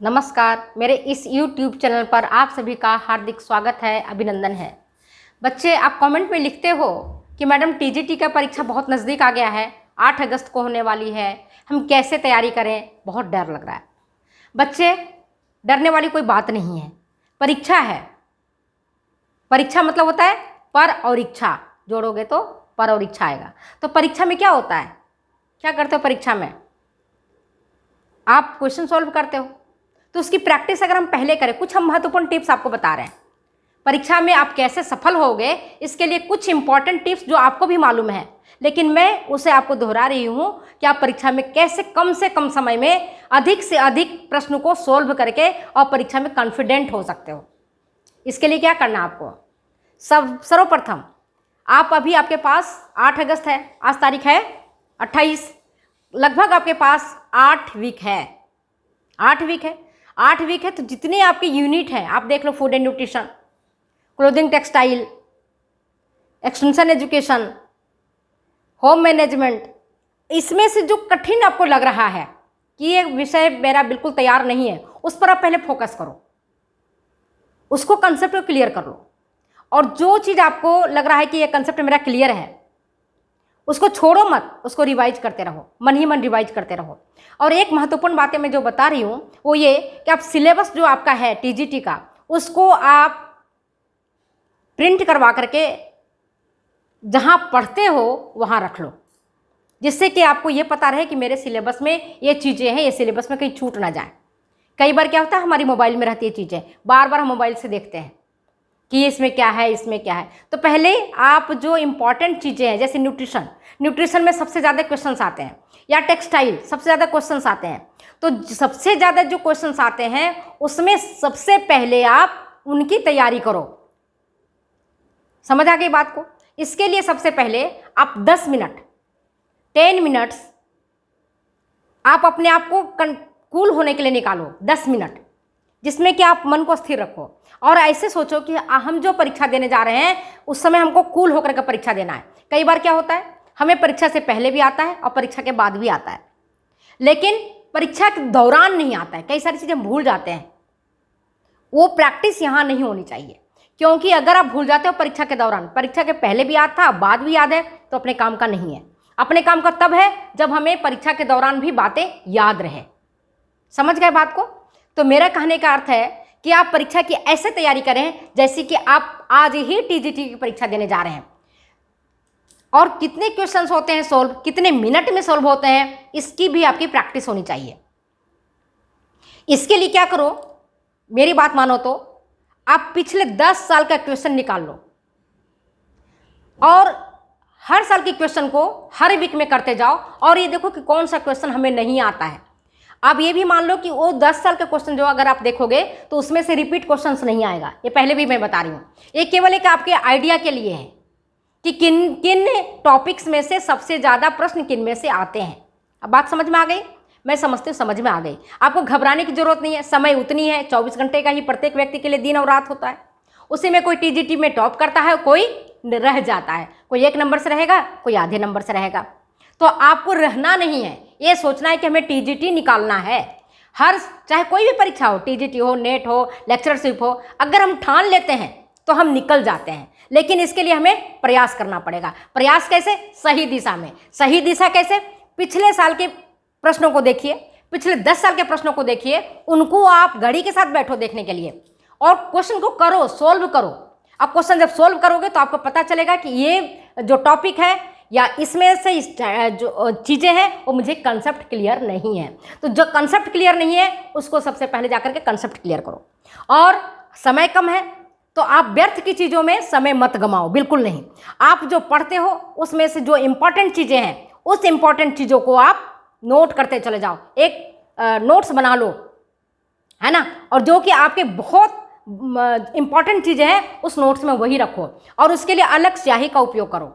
नमस्कार। मेरे इस YouTube चैनल पर आप सभी का हार्दिक स्वागत है, अभिनंदन है। बच्चे, आप कमेंट में लिखते हो कि मैडम टीजीटी का परीक्षा बहुत नज़दीक आ गया है, 8 अगस्त को होने वाली है, हम कैसे तैयारी करें, बहुत डर लग रहा है। बच्चे, डरने वाली कोई बात नहीं है। परीक्षा है, परीक्षा मतलब होता है पर और इच्छा, जोड़ोगे तो पर और इच्छा आएगा। तो परीक्षा में क्या होता है, क्या करते हो परीक्षा में? आप क्वेश्चन सॉल्व करते हो। तो उसकी प्रैक्टिस अगर हम पहले करें, कुछ हम महत्वपूर्ण टिप्स आपको बता रहे हैं। परीक्षा में आप कैसे सफल होगे, इसके लिए कुछ इंपॉर्टेंट टिप्स जो आपको भी मालूम है, लेकिन मैं उसे आपको दोहरा रही हूँ कि आप परीक्षा में कैसे कम से कम समय में अधिक से अधिक प्रश्न को सोल्व करके और परीक्षा में कॉन्फिडेंट हो सकते हो। इसके लिए क्या करना आपको? सर्वप्रथम आप अभी, आपके पास 8 अगस्त है, आज तारीख है 28, लगभग आपके पास 8 वीक है। 8 वीक है, 8 वीक है। तो जितने आपके यूनिट हैं, आप देख लो, food and nutrition, clothing textile, extension education, home management, इसमें से जो कठिन आपको लग रहा है कि ये विषय मेरा बिल्कुल तैयार नहीं है, उस पर आप पहले फोकस करो, उसको कंसेप्ट को क्लियर कर लो। और जो चीज़ आपको लग रहा है कि ये कंसेप्ट मेरा क्लियर है, उसको छोड़ो मत, उसको रिवाइज करते रहो, मन ही मन रिवाइज करते रहो। और एक महत्वपूर्ण बातें मैं जो बता रही हूँ वो ये कि आप सिलेबस जो आपका है टीजीटी का, उसको आप प्रिंट करवा करके जहाँ पढ़ते हो वहाँ रख लो, जिससे कि आपको ये पता रहे कि मेरे सिलेबस में ये चीज़ें हैं, ये सिलेबस में कहीं छूट ना जाए। कई बार क्या होता है, हमारी मोबाइल में रहती है चीज़ें, बार बार हम मोबाइल से देखते हैं कि इसमें क्या है, इसमें क्या है। तो पहले आप जो इम्पॉर्टेंट चीज़ें हैं, जैसे न्यूट्रिशन में सबसे ज़्यादा क्वेश्चंस आते हैं, या टेक्सटाइल सबसे ज़्यादा क्वेश्चंस आते हैं, तो सबसे ज़्यादा जो क्वेश्चंस आते हैं उसमें सबसे पहले आप उनकी तैयारी करो। समझ आ गई बात को? इसके लिए सबसे पहले आप 10 मिनट 10 मिनट्स आप अपने आप को कूल होने के लिए निकालो। 10 मिनट जिसमें कि आप मन को स्थिर रखो और ऐसे सोचो कि हम जो परीक्षा देने जा रहे हैं उस समय हमको कूल होकर के परीक्षा देना है। कई बार क्या होता है, हमें परीक्षा से पहले भी आता है और परीक्षा के बाद भी आता है, लेकिन परीक्षा के दौरान नहीं आता है। कई सारी चीज़ें भूल जाते हैं, वो प्रैक्टिस यहाँ नहीं होनी चाहिए, क्योंकि अगर आप भूल जाते हो परीक्षा के दौरान, परीक्षा के पहले भी याद था, बाद भी याद है, तो अपने काम का नहीं है। अपने काम का तब है जब हमें परीक्षा के दौरान भी बातें याद रहे। समझ गए बात को? तो मेरा कहने का अर्थ है कि आप परीक्षा की ऐसे तैयारी करें जैसे कि आप आज ही टीजीटी की परीक्षा देने जा रहे हैं। और कितने क्वेश्चंस होते हैं सोल्व, कितने मिनट में सोल्व होते हैं, इसकी भी आपकी प्रैक्टिस होनी चाहिए। इसके लिए क्या करो, मेरी बात मानो तो आप पिछले 10 साल का क्वेश्चन निकाल लो और हर साल के क्वेश्चन को हर वीक में करते जाओ और ये देखो कि कौन सा क्वेश्चन हमें नहीं आता है। आप ये भी मान लो कि वो 10 साल का क्वेश्चन जो अगर आप देखोगे तो उसमें से रिपीट क्वेश्चंस नहीं आएगा। ये पहले भी मैं बता रही हूँ, ये केवल एक आपके आइडिया के लिए है कि किन किन टॉपिक्स में से सबसे ज़्यादा प्रश्न किन में से आते हैं। अब बात समझ में आ गई? मैं समझती हूँ समझ में आ गई। आपको घबराने की जरूरत नहीं है, समय उतनी है, 24 घंटे का ही प्रत्येक व्यक्ति के लिए दिन और रात होता है। उसी में कोई टीजीटी में टॉप करता है, कोई रह जाता है, कोई 1 नंबर से रहेगा, कोई आधे नंबर से रहेगा। तो आपको रहना नहीं है, ये सोचना है कि हमें टीजीटी निकालना है। चाहे कोई भी परीक्षा हो, टीजीटी हो, नेट हो, लेक्चरशिप हो, अगर हम ठान लेते हैं तो हम निकल जाते हैं, लेकिन इसके लिए हमें प्रयास करना पड़ेगा। प्रयास कैसे? सही दिशा में। सही दिशा कैसे? पिछले साल के प्रश्नों को देखिए, पिछले 10 साल के प्रश्नों को देखिए, उनको आप घड़ी के साथ बैठो देखने के लिए और क्वेश्चन को करो, सोल्व करो। अब क्वेश्चन जब सोल्व करोगे तो आपको पता चलेगा कि ये जो टॉपिक है या इसमें से जो चीज़ें हैं वो मुझे कंसेप्ट क्लियर नहीं है। तो जो कंसेप्ट क्लियर नहीं है उसको सबसे पहले जाकर के कंसेप्ट क्लियर करो। और समय कम है तो आप व्यर्थ की चीज़ों में समय मत गमाओ, बिल्कुल नहीं। आप जो पढ़ते हो उसमें से जो इम्पॉर्टेंट चीज़ें हैं उस इम्पॉर्टेंट चीज़ों को आप नोट करते चले जाओ, एक नोट्स बना लो, है ना। और जो कि आपके बहुत इम्पॉर्टेंट चीज़ें हैं उस नोट्स में वही रखो और उसके लिए अलग स्याही का उपयोग करो,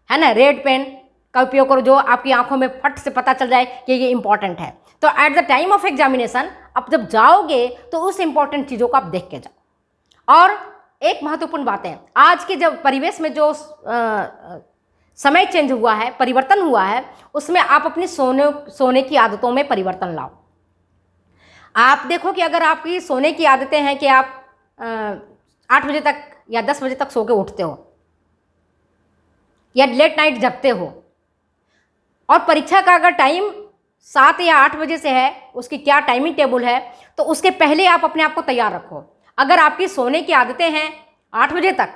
है ना। रेड पेन का उपयोग करो जो आपकी आंखों में फट से पता चल जाए कि ये इंपॉर्टेंट है। तो at the time of examination आप जब जाओगे तो उस इंपॉर्टेंट चीज़ों को आप देख के जाओ। और एक महत्वपूर्ण बात है, आज के जब परिवेश में जो समय चेंज हुआ है, परिवर्तन हुआ है, उसमें आप अपनी सोने की आदतों में परिवर्तन लाओ। आप देखो कि अगर आपकी सोने की आदतें हैं कि आप 8 बजे तक या 10 बजे तक सो के उठते हो या लेट नाइट जगते हो, और परीक्षा का अगर टाइम 7 या 8 बजे से है, उसकी क्या टाइमिंग टेबल है, तो उसके पहले आप अपने आप को तैयार रखो। अगर आपकी सोने की आदतें हैं 8 बजे तक,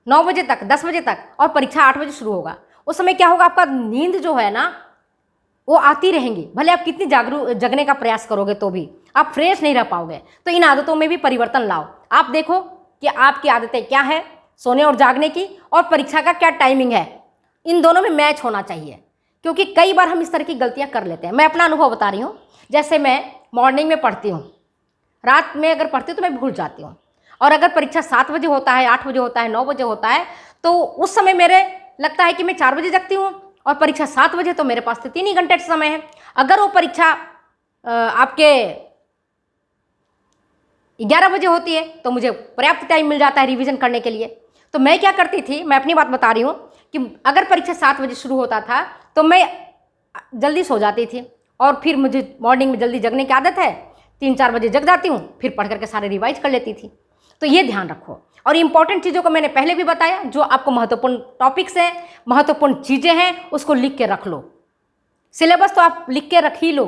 9 बजे तक, 10 बजे तक, और परीक्षा 8 बजे शुरू होगा, उस समय क्या होगा, आपका नींद जो है ना वो आती रहेंगी। भले आप कितनी जगने का प्रयास करोगे तो भी आप फ्रेश नहीं रह पाओगे। तो इन आदतों में भी परिवर्तन लाओ। आप देखो कि आपकी आदतें क्या है सोने और जागने की, और परीक्षा का क्या टाइमिंग है, इन दोनों में मैच होना चाहिए। क्योंकि कई बार हम इस तरह की गलतियां कर लेते हैं। मैं अपना अनुभव बता रही हूँ। जैसे मैं मॉर्निंग में पढ़ती हूँ, रात में अगर पढ़ती हूँ तो मैं भूल जाती हूँ, और अगर परीक्षा 7 बजे होता है, 8 बजे होता है, 9 बजे होता है, तो उस समय मेरे लगता है कि मैं 4 बजे जगती हूँ, और परीक्षा 7 बजे, तो मेरे पास तो 3 ही घंटे समय है। अगर वो परीक्षा आपके 11 बजे होती है तो मुझे पर्याप्त टाइम मिल जाता है रिवीजन करने के लिए। तो मैं क्या करती थी, मैं अपनी बात बता रही हूँ, कि अगर परीक्षा 7 बजे शुरू होता था तो मैं जल्दी सो जाती थी, और फिर मुझे मॉर्निंग में जल्दी जगने की आदत है, 3-4 बजे जग जाती हूँ, फिर पढ़ करके सारे रिवाइज कर लेती थी। तो ये ध्यान रखो। और इंपॉर्टेंट चीज़ों को मैंने पहले भी बताया, जो आपको महत्वपूर्ण टॉपिक्स हैं, महत्वपूर्ण चीज़ें हैं, उसको लिख के रख लो। सिलेबस तो आप लिख के रख ही लो,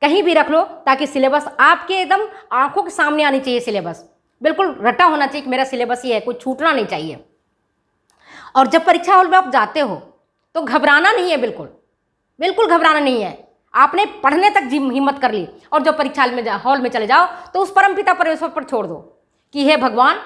कहीं भी रख लो, ताकि सिलेबस आपके एकदम आंखों के सामने आनी चाहिए। सिलेबस बिल्कुल रटा होना चाहिए कि मेरा सिलेबस ही है, कुछ छूटना नहीं चाहिए। और जब परीक्षा हॉल में आप जाते हो तो घबराना नहीं है, बिल्कुल बिल्कुल घबराना नहीं है। आपने पढ़ने तक हिम्मत कर ली, और जब परीक्षा हॉल में चले जाओ तो उस परमपिता परमेश्वर पर छोड़ दो कि हे भगवान,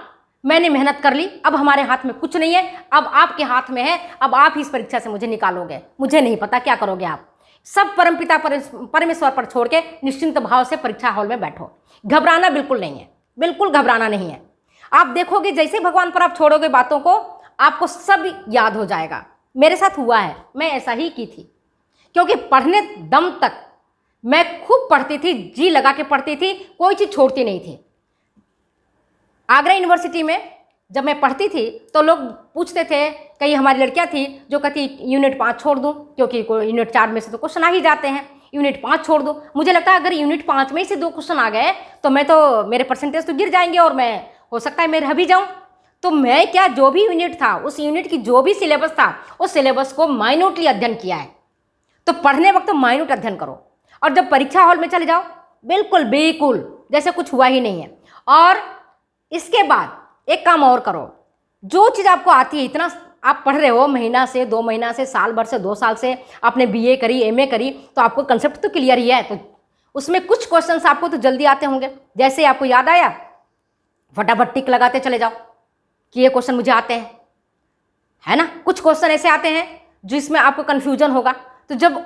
मैंने मेहनत कर ली, अब हमारे हाथ में कुछ नहीं है, अब आपके हाथ में है, अब आप ही इस परीक्षा से मुझे निकालोगे, मुझे नहीं पता क्या करोगे आप। सब परमपिता परमेश्वर पर छोड़ के निश्चिंत भाव से परीक्षा हॉल में बैठो। घबराना बिल्कुल नहीं है, बिल्कुल घबराना नहीं है। आप देखोगे जैसे भगवान पर आप छोड़ोगे बातों को, आपको सब याद हो जाएगा। मेरे साथ हुआ है, मैं ऐसा ही की थी। क्योंकि पढ़ने दम तक मैं खूब पढ़ती थी, जी लगा के पढ़ती थी, कोई चीज़ छोड़ती नहीं थी। आगरा यूनिवर्सिटी में जब मैं पढ़ती थी तो लोग पूछते थे, कई हमारी लड़कियां थी जो कहती यूनिट 5 छोड़ दूं, क्योंकि यूनिट 4 में से तो क्वेश्चन आ ही जाते हैं, यूनिट 5 छोड़ दूं। मुझे लगता है अगर यूनिट 5 में से 2 क्वेश्चन आ गए तो मेरे परसेंटेज तो गिर जाएंगे, और मैं हो सकता है मैं रह भी जाऊँ। तो मैं क्या, जो भी यूनिट था, उस यूनिट की जो भी सिलेबस था, उस सिलेबस को माइन्यूटली अध्ययन किया है। तो पढ़ने वक्त तो माइन्यूट अध्ययन करो, और जब परीक्षा हॉल में चले जाओ बिल्कुल बिल्कुल जैसे कुछ हुआ ही नहीं है। और इसके बाद एक काम और करो, जो चीज़ आपको आती है, इतना आप पढ़ रहे हो, महीना से, 2 महीना से, साल भर से, 2 साल से आपने बीए करी, एमए करी, तो आपको कंसेप्ट तो क्लियर ही है। तो उसमें कुछ क्वेश्चंस आपको तो जल्दी आते होंगे। जैसे आपको याद आया, फटाफट टिक लगाते चले जाओ कि ये क्वेश्चन मुझे आते हैं, है ना। कुछ क्वेश्चन ऐसे आते हैं जिसमें आपको कन्फ्यूजन होगा। तो जब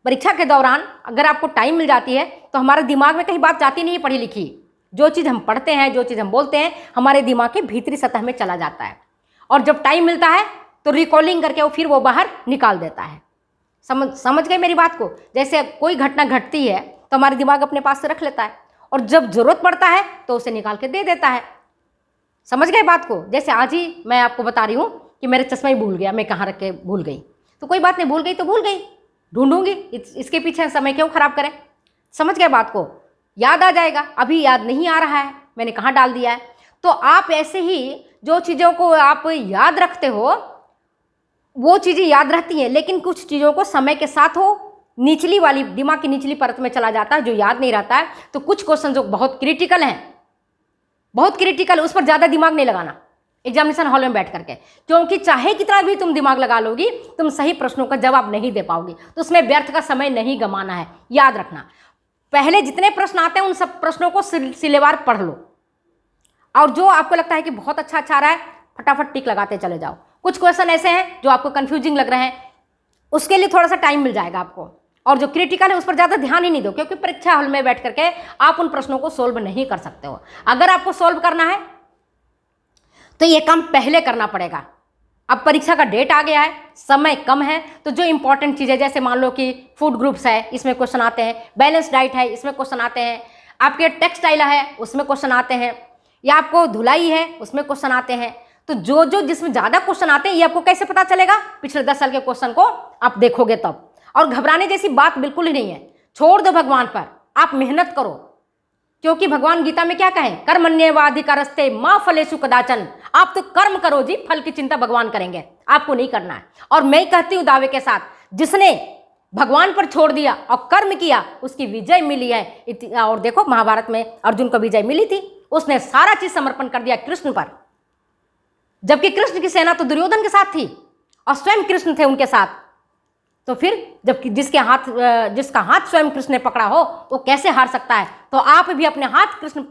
परीक्षा के दौरान अगर आपको टाइम मिल जाती है तो हमारे दिमाग में कहीं बात जाती नहीं है पढ़ी लिखी। जो चीज़ हम पढ़ते हैं, जो चीज़ हम बोलते हैं, हमारे दिमाग के भीतरी सतह में चला जाता है, और जब टाइम मिलता है तो रिकॉलिंग करके फिर वो बाहर निकाल देता है। समझ गए मेरी बात को। जैसे कोई घटना घटती है तो हमारे दिमाग अपने पास से रख लेता है, और जब जरूरत पड़ता है तो उसे निकाल के दे देता है। समझ गए बात को। जैसे आज ही मैं आपको बता रही हूँ कि मेरे चश्मा ही भूल गया, मैं कहाँ रख के भूल गई, तो कोई बात नहीं, भूल गई तो भूल गई, ढूंढूंगी, इसके पीछे समय क्यों खराब करें। समझ गए बात को। याद आ जाएगा, अभी याद नहीं आ रहा है मैंने कहाँ डाल दिया है। तो आप ऐसे ही जो चीज़ों को आप याद रखते हो वो चीज़ें याद रहती हैं, लेकिन कुछ चीज़ों को समय के साथ हो निचली वाली, दिमाग की निचली परत में चला जाता है, जो याद नहीं रहता है। तो कुछ क्वेश्चन जो बहुत क्रिटिकल हैं, बहुत क्रिटिकल, उस पर ज़्यादा दिमाग नहीं लगाना एग्जामिनेशन हॉल में बैठ करके, क्योंकि चाहे कितना भी तुम दिमाग लगा लोगी, तुम सही प्रश्नों का जवाब नहीं दे पाओगी। तो उसमें व्यर्थ का समय नहीं गंवाना है। याद रखना, पहले जितने प्रश्न आते हैं उन सब प्रश्नों को सिलेवार पढ़ लो, और जो आपको लगता है कि बहुत अच्छा आ रहा है फटाफट टिक लगाते चले जाओ। कुछ क्वेश्चन ऐसे हैं जो आपको कंफ्यूजिंग लग रहे हैं, उसके लिए थोड़ा सा टाइम मिल जाएगा आपको, और जो क्रिटिकल है उस पर ज़्यादा ध्यान ही नहीं दो, क्योंकि परीक्षा हॉल में बैठ करके आप उन प्रश्नों को सोल्व नहीं कर सकते हो। अगर आपको सोल्व करना है तो ये काम पहले करना पड़ेगा। अब परीक्षा का डेट आ गया है, समय कम है, तो जो इंपॉर्टेंट चीज़ें, जैसे मान लो कि फूड ग्रुप्स है, इसमें क्वेश्चन आते हैं, बैलेंस डाइट है, इसमें क्वेश्चन आते हैं, आपके टेक्सटाइल है उसमें क्वेश्चन आते हैं, या आपको धुलाई है उसमें क्वेश्चन आते हैं। तो जो जिसमें ज़्यादा क्वेश्चन आते हैं ये आपको कैसे पता चलेगा? पिछले 10 साल के क्वेश्चन को आप देखोगे तब। और घबराने जैसी बात बिल्कुल ही नहीं है, छोड़ दो भगवान पर, आप मेहनत करो, क्योंकि भगवान गीता में क्या कहें, कर्मण्येवाधिकारस्ते मा फलेषु कदाचन। आप तो कर्म करो जी, फल की चिंता भगवान करेंगे, आपको नहीं करना है। और मैं कहती हूं दावे के साथ, जिसने भगवान पर छोड़ दिया और कर्म किया उसकी विजय मिली है। और देखो महाभारत में अर्जुन को विजय मिली थी, उसने सारा चीज समर्पण कर दिया कृष्ण पर, जबकि कृष्ण की सेना तो दुर्योधन के साथ थी और स्वयं कृष्ण थे उनके साथ। तो फिर जबकि जिसका हाथ स्वयं कृष्ण ने पकड़ा हो वो कैसे हार सकता है। तो आप भी अपने हाथ कृष्ण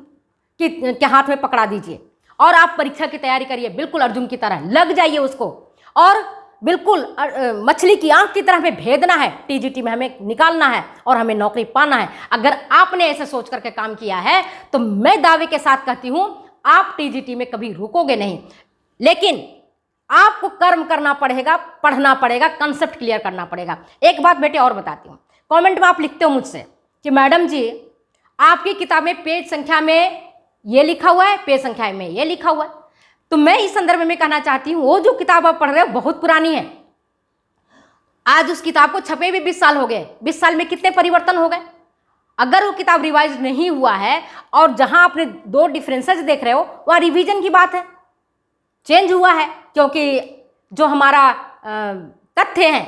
के हाथ में पकड़ा दीजिए और आप परीक्षा की तैयारी करिए, बिल्कुल अर्जुन की तरह लग जाइए उसको, और बिल्कुल मछली की आंख की तरह हमें भेदना है, टीजीटी में हमें निकालना है और हमें नौकरी पाना है। अगर आपने ऐसे सोच करके काम किया है तो मैं दावे के साथ कहती हूं आप टीजीटी में कभी रुकोगे नहीं। लेकिन आपको कर्म करना पड़ेगा, पढ़ना पड़ेगा, कंसेप्ट क्लियर करना पड़ेगा। एक बात बेटे और बताती हूँ, कमेंट में आप लिखते हो मुझसे कि मैडम जी आपकी किताब में पेज संख्या में ये लिखा हुआ है, पेज संख्या में ये लिखा हुआ है। तो मैं इस संदर्भ में कहना चाहती हूँ वो जो किताब आप पढ़ रहे हो बहुत पुरानी है। आज उस किताब को छपे भी 20 साल हो गए। 20 साल में कितने परिवर्तन हो गए। अगर वो किताब रिवाइज नहीं हुआ है और जहां आपने 2 डिफरेंसेस देख रहे हो वहां रिवीजन की बात है, चेंज हुआ है। क्योंकि जो हमारा तथ्य हैं,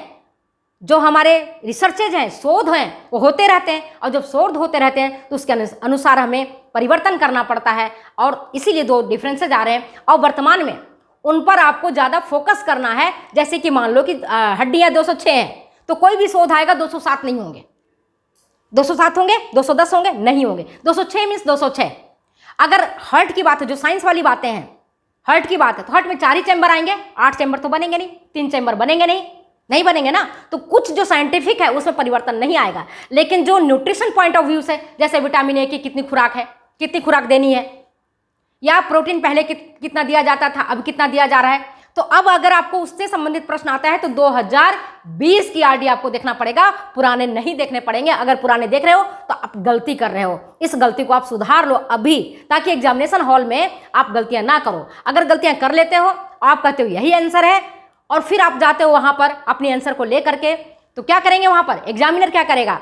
जो हमारे रिसर्चेज हैं, शोध हैं, वो होते रहते हैं और जब शोध होते रहते हैं तो उसके अनुसार हमें परिवर्तन करना पड़ता है और इसीलिए 2 डिफरेंसेज आ रहे हैं और वर्तमान में उन पर आपको ज़्यादा फोकस करना है। जैसे कि मान लो कि हड्डियाँ 206 हैं तो कोई भी शोध आएगा 207 नहीं होंगे, 207 होंगे, 210 होंगे, नहीं होंगे। 206 मीन्स 206। अगर हार्ट की बात है, जो साइंस वाली बातें हैं, हार्ट की बात है तो हार्ट में 4 ही चैम्बर आएंगे, 8 चैम्बर तो बनेंगे नहीं, 3 चैम्बर बनेंगे नहीं बनेंगे ना। तो कुछ जो साइंटिफिक है उसमें परिवर्तन नहीं आएगा। लेकिन जो न्यूट्रिशन पॉइंट ऑफ व्यू से, जैसे विटामिन ए की कितनी खुराक है, कितनी खुराक देनी है, या प्रोटीन पहले कितना दिया जाता था अब कितना दिया जा रहा है, तो अब अगर आपको उससे संबंधित प्रश्न आता है तो 2020 की आरडी आपको देखना पड़ेगा, पुराने नहीं देखने पड़ेंगे। अगर पुराने देख रहे हो तो आप गलती कर रहे हो, इस गलती को आप सुधार लो अभी, ताकि एग्जामिनेशन हॉल में आप गलतियां ना करो। अगर गलतियां कर लेते हो, आप कहते हो यही आंसर है और फिर आप जाते हो वहां पर अपने आंसर को लेकर के, तो क्या करेंगे वहां पर एग्जामिनर, क्या करेगा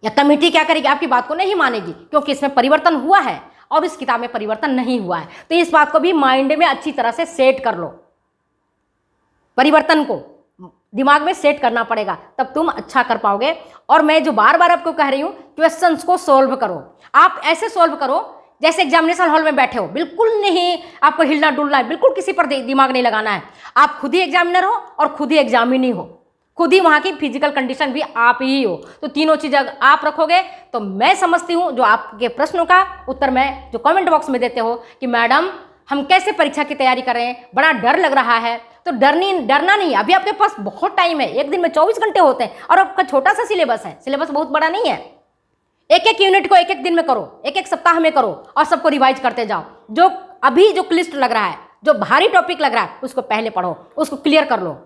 या कमेटी क्या करेगी, आपकी बात को नहीं मानेगी, क्योंकि इसमें परिवर्तन हुआ है और इस किताब में परिवर्तन नहीं हुआ है। तो इस बात को भी माइंड में अच्छी तरह से सेट कर लो, परिवर्तन को दिमाग में सेट करना पड़ेगा, तब तुम अच्छा कर पाओगे। और मैं जो बार बार आपको कह रही हूं, क्वेश्चंस को सोल्व करो। आप ऐसे सोल्व करो जैसे एग्जामिनेशन हॉल में बैठे हो, बिल्कुल नहीं आपको हिलना डुलना है, बिल्कुल किसी पर दिमाग नहीं लगाना है। आप खुद ही एग्जामिनर हो और खुद ही एग्जामिनी हो, खुद ही वहाँ की फिजिकल कंडीशन भी आप ही हो। तो तीनों चीज़ें आप रखोगे तो मैं समझती हूँ जो आपके प्रश्नों का उत्तर मैं जो कमेंट बॉक्स में देते हो कि मैडम हम कैसे परीक्षा की तैयारी कर रहे हैं, बड़ा डर लग रहा है, तो डरना नहीं। अभी आपके पास बहुत टाइम है, एक दिन में 24 घंटे होते हैं और आपका छोटा सा सिलेबस है, सिलेबस बहुत बड़ा नहीं है। एक एक यूनिट को एक एक दिन में करो, एक एक सप्ताह में करो और सबको रिवाइज करते जाओ। जो अभी जो क्लिष्ट लग रहा है, जो भारी टॉपिक लग रहा है, उसको पहले पढ़ो, उसको क्लियर कर लो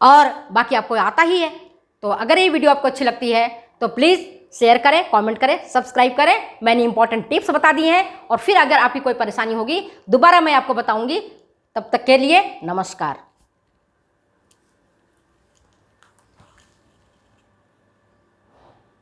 और बाकी आपको आता ही है। तो अगर ये वीडियो आपको अच्छी लगती है तो प्लीज़ शेयर करें, कमेंट करें, सब्सक्राइब करें। मैंने इंपॉर्टेंट टिप्स बता दिए हैं और फिर अगर आपकी कोई परेशानी होगी दोबारा मैं आपको बताऊंगी। तब तक के लिए नमस्कार।